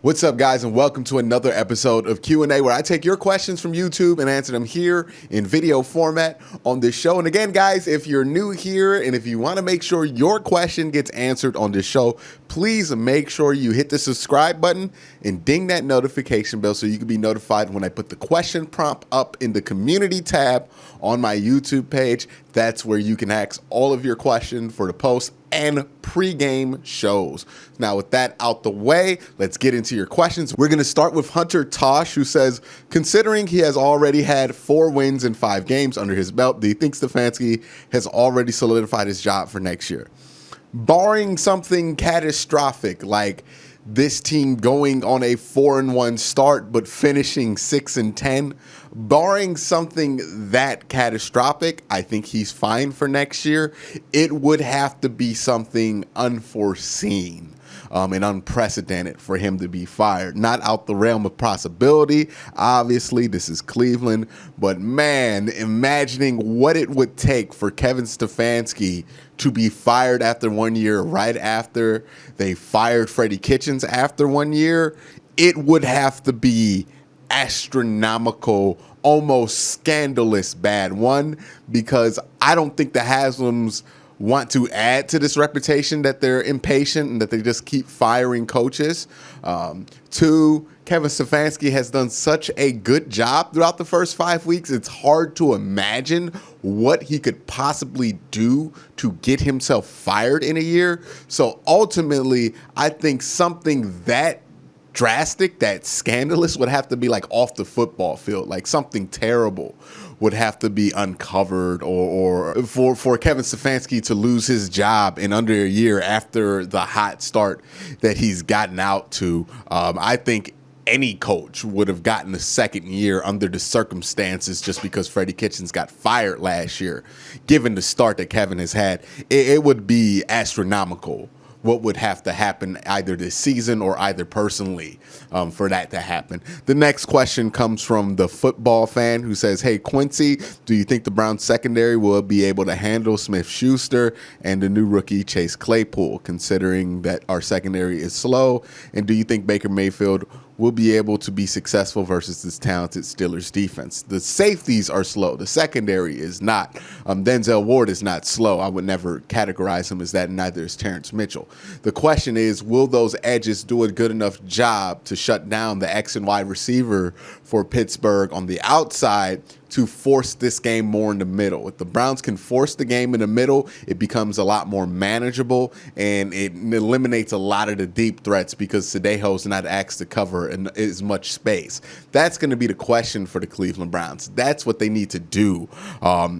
What's up, guys, and welcome to another episode of Q&A, where I take your questions from YouTube and answer them here in video format on this show. And again, guys, if you're new here and if you want to make sure your question gets answered on this show, please make sure you hit the subscribe button and ding that notification bell so you can be notified when I put the question prompt up in the community tab on my YouTube page. That's where you can ask all of your questions for the post and pre-game shows. Now, with that out the way, let's get into your questions. We're going to start with Hunter Tosh, who says, considering he has already had 4 wins in 5 games under his belt, do you think Stefanski has already solidified his job for next year? Barring something catastrophic like this team going on a 4-1 start but finishing 6-10, barring something that catastrophic, I think he's fine for next year. It would have to be something unforeseen and unprecedented for him to be fired. Not out the realm of possibility. Obviously, this is Cleveland, but man, imagining what it would take for Kevin Stefanski to be fired after 1 year, right after they fired Freddie Kitchens after 1 year, it would have to be astronomical, almost scandalous bad. One, because I don't think the Haslams want to add to this reputation that they're impatient and that they just keep firing coaches. 2, Kevin Stefanski has done such a good job throughout the first 5 weeks. It's hard to imagine what he could possibly do to get himself fired in a year. So ultimately, I think something that drastic, that scandalous would have to be like off the football field, like something terrible would have to be uncovered, or for Kevin Stefanski to lose his job in under a year after the hot start that he's gotten out to. I think any coach would have gotten a second year under the circumstances just because Freddie Kitchens got fired last year. Given the start that Kevin has had, it would be astronomical what would have to happen either this season or either personally for that to happen. The next question comes from the football fan who says, hey, Quincy, do you think the Browns secondary will be able to handle Smith-Schuster and the new rookie Chase Claypool, considering that our secondary is slow? And do you think Baker Mayfield will be able to be successful versus this talented Steelers defense? The safeties are slow. The secondary is not. Denzel Ward is not slow. I would never categorize him as that, and neither is Terrence Mitchell. The question is, will those edges do a good enough job to shut down the X and Y receiver for Pittsburgh on the outside to force this game more in the middle? If the Browns can force the game in the middle, it becomes a lot more manageable, and it eliminates a lot of the deep threats because Sadejo's not asked to cover as much space. That's going to be the question for the Cleveland Browns. That's what they need to do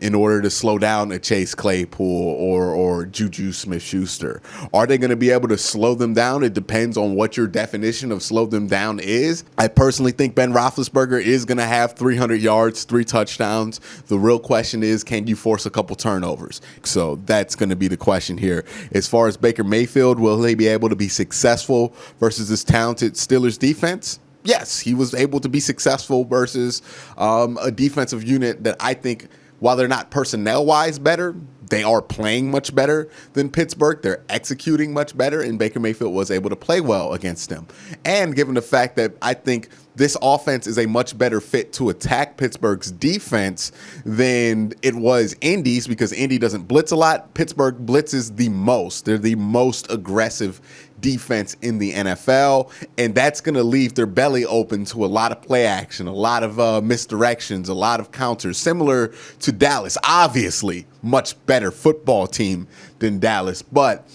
in order to slow down a Chase Claypool or Juju Smith-Schuster. Are they going to be able to slow them down? It depends on what your definition of slow them down is. I personally think Ben Roethlisberger is going to have 300 yards, 3 touchdowns. The real question is, can you force a couple turnovers? So that's going to be the question here. As far as Baker Mayfield, will they be able to be successful versus this talented Steelers defense? Yes, he was able to be successful versus a defensive unit that I think, while they're not personnel-wise better, they are playing much better than Pittsburgh. They're executing much better, and Baker Mayfield was able to play well against them. And given the fact that I think this offense is a much better fit to attack Pittsburgh's defense than it was Indy's, because Indy doesn't blitz a lot. Pittsburgh blitzes the most. They're the most aggressive defense in the NFL, and that's going to leave their belly open to a lot of play action, a lot of misdirections, a lot of counters, similar to Dallas. Obviously, much better football team than Dallas, but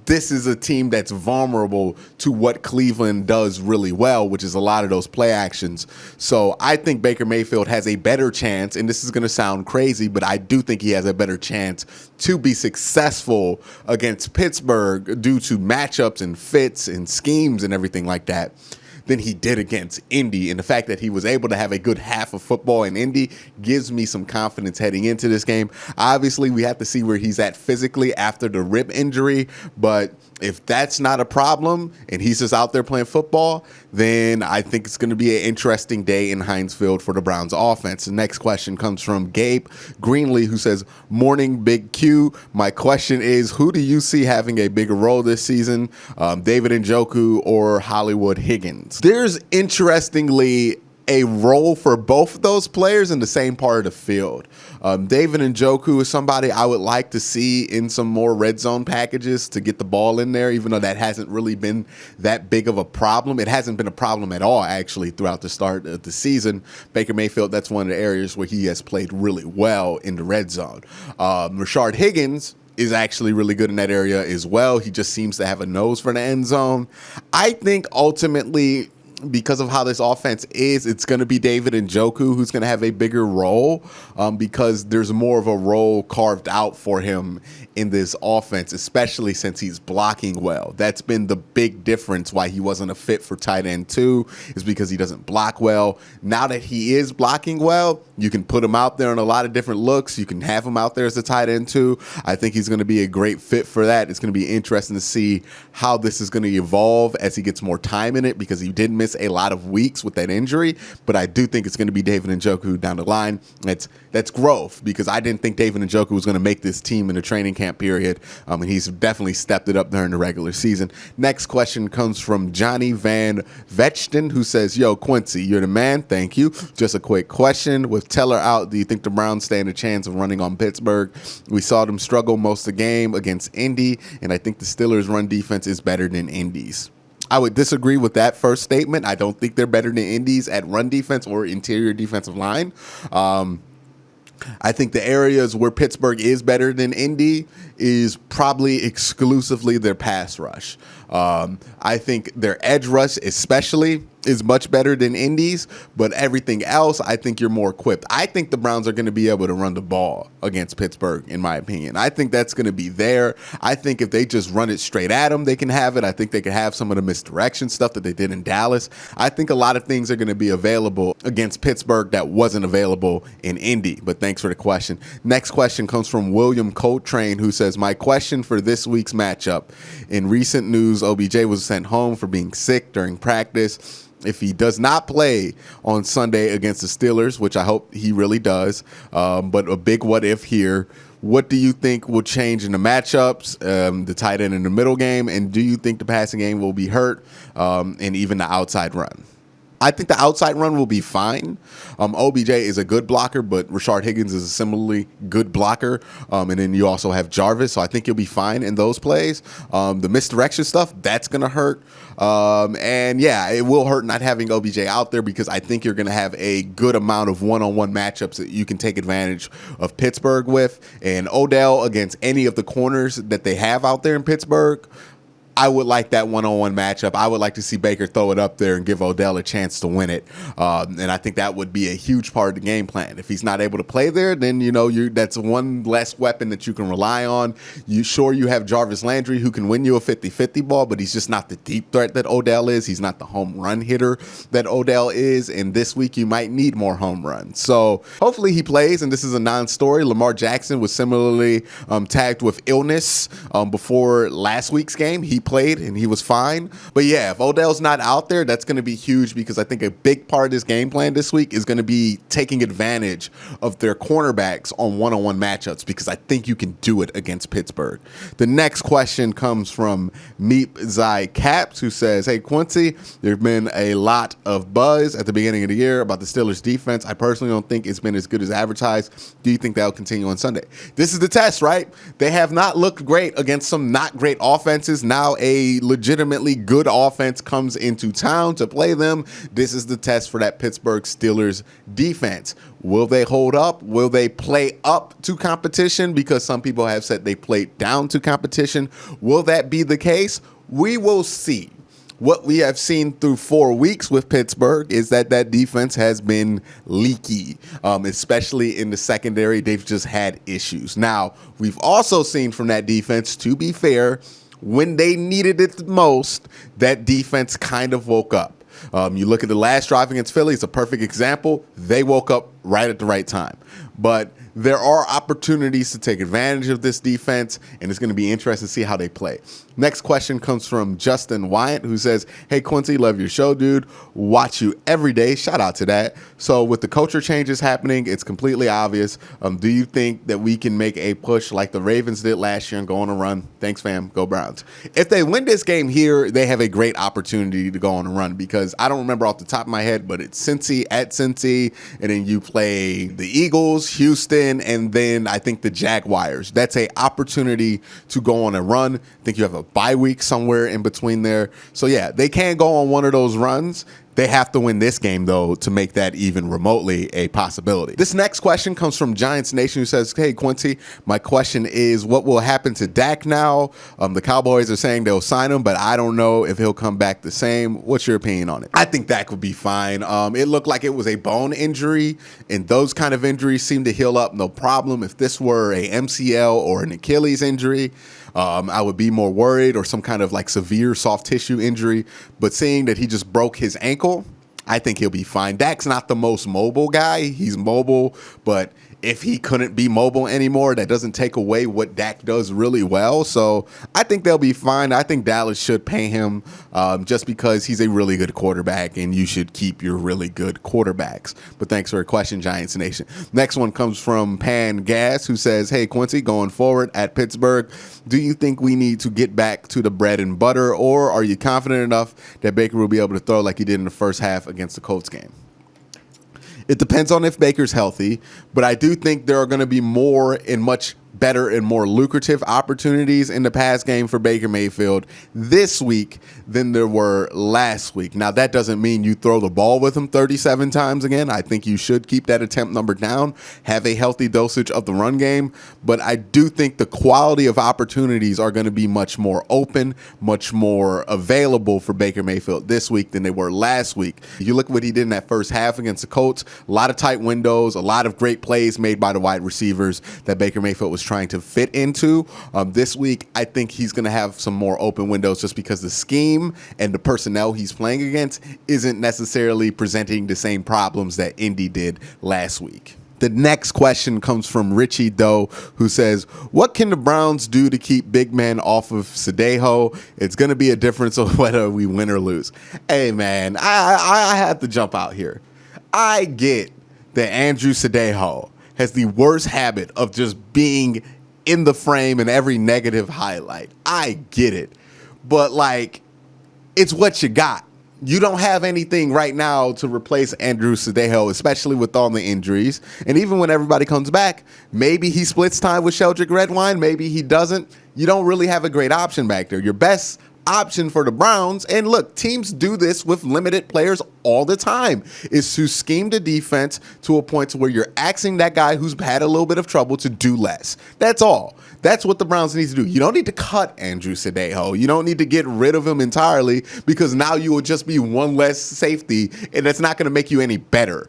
this is a team that's vulnerable to what Cleveland does really well, which is a lot of those play actions. So I think Baker Mayfield has a better chance, and this is going to sound crazy, but I do think he has a better chance to be successful against Pittsburgh due to matchups and fits and schemes and everything like that than he did against Indy. And the fact that he was able to have a good half of football in Indy gives me some confidence heading into this game. Obviously, we have to see where he's at physically after the rib injury, but If that's not a problem and he's just out there playing football, then I think it's going to be an interesting day in Heinz Field for the Browns offense. The next question comes from Gabe Greenlee, who says, "Morning, Big Q. My question is, who do you see having a bigger role this season, David Njoku or Hollywood Higgins?" There's interestingly a role for both of those players in the same part of the field. David Njoku is somebody I would like to see in some more red zone packages to get the ball in there, even though that hasn't really been that big of a problem. It hasn't been a problem at all, actually, throughout the start of the season. Baker Mayfield, that's one of the areas where he has played really well in the red zone. Rashard Higgins is actually really good in that area as well. He just seems to have a nose for the end zone. I think ultimately, because of how this offense is, it's going to be David Njoku who's going to have a bigger role because there's more of a role carved out for him in this offense, especially since he's blocking well. That's been the big difference why he wasn't a fit for tight end 2, is because he doesn't block well. Now that he is blocking well, you can put him out there in a lot of different looks. You can have him out there as a tight end 2. I think he's going to be a great fit for that. It's going to be interesting to see how this is going to evolve as he gets more time in it, because he did miss a lot of weeks with that injury. But I do think it's going to be David Njoku down the line. That's growth, because I didn't think David Njoku was going to make this team in the training camp period, and he's definitely stepped it up during the regular season. Next question comes from Johnny Van Vechten, who says, "Yo, Quincy, you're the man. Thank you. Just a quick question. With Teller out, do you think the Browns stand a chance of running on Pittsburgh? We saw them struggle most of the game against Indy, and I think the Steelers' run defense is better than Indy's." I would disagree with that first statement. I don't think they're better than Indy's at run defense or interior defensive line. I think the areas where Pittsburgh is better than Indy is probably exclusively their pass rush. I think their edge rush especially is much better than Indy's, but everything else, I think you're more equipped. I think the Browns are going to be able to run the ball against Pittsburgh, in my opinion. I think that's going to be there. I think if they just run it straight at them, they can have it. I think they can have some of the misdirection stuff that they did in Dallas. I think a lot of things are going to be available against Pittsburgh that wasn't available in Indy, but thanks for the question. Next question comes from William Coltrane, who says, "My question for this week's matchup. In recent news, OBJ was sent home for being sick during practice. If he does not play on Sunday against the Steelers, which I hope he really does, but a big what if here, what do you think will change in the matchups, the tight end in the middle game, and do you think the passing game will be hurt, and even the outside run?" I think the outside run will be fine. OBJ is a good blocker, but Rashard Higgins is a similarly good blocker. And then you also have Jarvis, so I think you'll be fine in those plays. The misdirection stuff, that's going to hurt. And yeah, it will hurt not having OBJ out there, because I think you're going to have a good amount of one-on-one matchups that you can take advantage of Pittsburgh with. And Odell against any of the corners that they have out there in Pittsburgh, I would like that one-on-one matchup. I would like to see Baker throw it up there and give Odell a chance to win it. And I think that would be a huge part of the game plan. If he's not able to play there, then that's one less weapon that you can rely on. You have Jarvis Landry, who can win you a 50-50 ball, but he's just not the deep threat that Odell is. He's not the home run hitter that Odell is. And this week you might need more home runs. So hopefully he plays, and this is a non-story. Lamar Jackson was similarly tagged with illness before last week's game. He played and he was fine. But yeah, if Odell's not out there, that's going to be huge, because I think a big part of this game plan this week is going to be taking advantage of their cornerbacks on one-on-one matchups, because I think you can do it against Pittsburgh. The next question comes from Meep Zai Caps, who says, "Hey Quincy, there's been a lot of buzz at the beginning of the year about the Steelers defense. I personally don't think it's been as good as advertised. Do you think that'll continue on Sunday?" This is the test, right? They have not looked great against some not great offenses. Now a legitimately good offense comes into town to play them. This is the test for that Pittsburgh Steelers defense. Will they hold up? Will they play up to competition? Because some people have said they played down to competition. Will that be the case? We will see. What we have seen through 4 weeks with Pittsburgh is that defense has been leaky, especially in the secondary. They've just had issues. Now, we've also seen from that defense, to be fair, when they needed it the most, that defense kind of woke up. You look at the last drive against Philly, it's a perfect example. They woke up right at the right time. But there are opportunities to take advantage of this defense, and it's going to be interesting to see how they play. Next question comes from Justin Wyatt, who says, hey, Quincy, love your show, dude. Watch you every day. Shout out to that. So with the culture changes happening, it's completely obvious. Do you think that we can make a push like the Ravens did last year and go on a run? Thanks, fam. Go Browns. If they win this game here, they have a great opportunity to go on a run, because I don't remember off the top of my head, but it's Cincy at Cincy, and then you play the Eagles, Houston, and then I think the Jaguars. That's a opportunity to go on a run. I think you have a bye week somewhere in between there. So yeah, they can go on one of those runs. They have to win this game, though, to make that even remotely a possibility. This next question comes from Giants Nation, who says, hey, Quincy, my question is, what will happen to Dak now? The Cowboys are saying they'll sign him, but I don't know if he'll come back the same. What's your opinion on it? I think Dak will be fine. It looked like it was a bone injury, and those kind of injuries seem to heal up no problem. If this were a MCL or an Achilles injury, I would be more worried, or some kind of like severe soft tissue injury. But seeing that he just broke his ankle, I think he'll be fine. Dak's not the most mobile guy. He's mobile, but if he couldn't be mobile anymore, that doesn't take away what Dak does really well. So I think they'll be fine. I think Dallas should pay him just because he's a really good quarterback, and you should keep your really good quarterbacks. But thanks for your question, Giants Nation. Next one comes from Pan Gas, who says, hey, Quincy, going forward at Pittsburgh, do you think we need to get back to the bread and butter, or are you confident enough that Baker will be able to throw like he did in the first half against the Colts game? It depends on if Baker's healthy, but I do think there are going to be more and much better and more lucrative opportunities in the pass game for Baker Mayfield this week than there were last week. Now, that doesn't mean you throw the ball with him 37 times again. I think you should keep that attempt number down, have a healthy dosage of the run game, but I do think the quality of opportunities are going to be much more open, much more available for Baker Mayfield this week than they were last week. You look at what he did in that first half against the Colts, a lot of tight windows, a lot of great plays made by the wide receivers that Baker Mayfield was trying to fit into. This week, I think he's going to have some more open windows just because the scheme and the personnel he's playing against isn't necessarily presenting the same problems that Indy did last week. The next question comes from Richie Doe, who says, what can the Browns do to keep big men off of Sadejo? It's going to be a difference of whether we win or lose. Hey, man, I have to jump out here. I get that Andrew Sadejo has the worst habit of just being in the frame in every negative highlight. I get it. But, like, it's what you got. You don't have anything right now to replace Andrew Sadejo, especially with all the injuries. And even when everybody comes back, maybe he splits time with Sheldrick Redwine, maybe he doesn't. You don't really have a great option back there. Your best option for the Browns, and look, teams do this with limited players all the time, is to scheme the defense to a point to where you're asking that guy who's had a little bit of trouble to do less. That's all. That's what the Browns need to do. You don't need to cut Andrew Sadejo. You don't need to get rid of him entirely, because now you will just be one less safety, and that's not going to make you any better.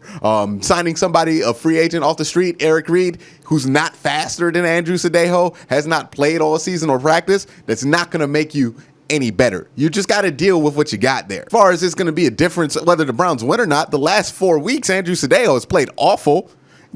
Signing somebody, a free agent off the street, Eric Reed, who's not faster than Andrew Sadejo, has not played all season or practice, that's not going to make you any better. You just got to deal with what you got there. As far as it's going to be a difference whether the Browns win or not, the last 4 weeks, Andrew Sadejo has played awful.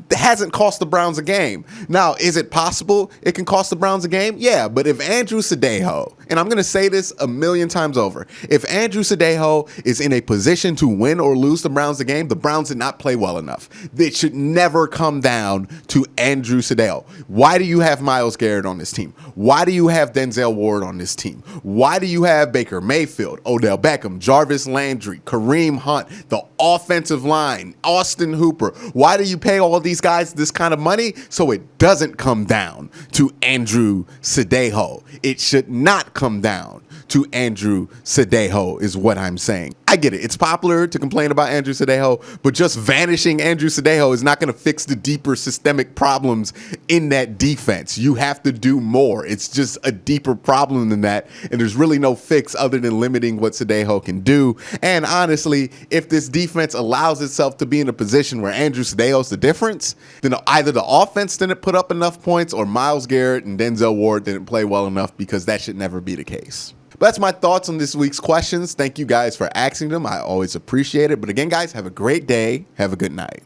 It hasn't cost the Browns a game. Now, is it possible it can cost the Browns a game? Yeah, but if Andrew Sadejo, and I'm going to say this a million times over, if Andrew Sadejo is in a position to win or lose the Browns a game, the Browns did not play well enough. It should never come down to Andrew Sadejo. Why do you have Myles Garrett on this team? Why do you have Denzel Ward on this team? Why do you have Baker Mayfield, Odell Beckham, Jarvis Landry, Kareem Hunt, the offensive line, Austin Hooper? Why do you pay all these guys this kind of money? So it doesn't come down to Andrew Sadejo. It should not come down to Andrew Sadejo is what I'm saying. I get it. It's popular to complain about Andrew Sadejo, but just vanishing Andrew Sadejo is not going to fix the deeper systemic problems in that defense. You have to do more. It's just a deeper problem than that, and there's really no fix other than limiting what Sadejo can do. And honestly, if this defense allows itself to be in a position where Andrew Sadejo's the difference, then either the offense didn't put up enough points or Myles Garrett and Denzel Ward didn't play well enough, because that should never be the case. But that's my thoughts on this week's questions. Thank you guys for asking them. I always appreciate it. But again, guys, have a great day. Have a good night.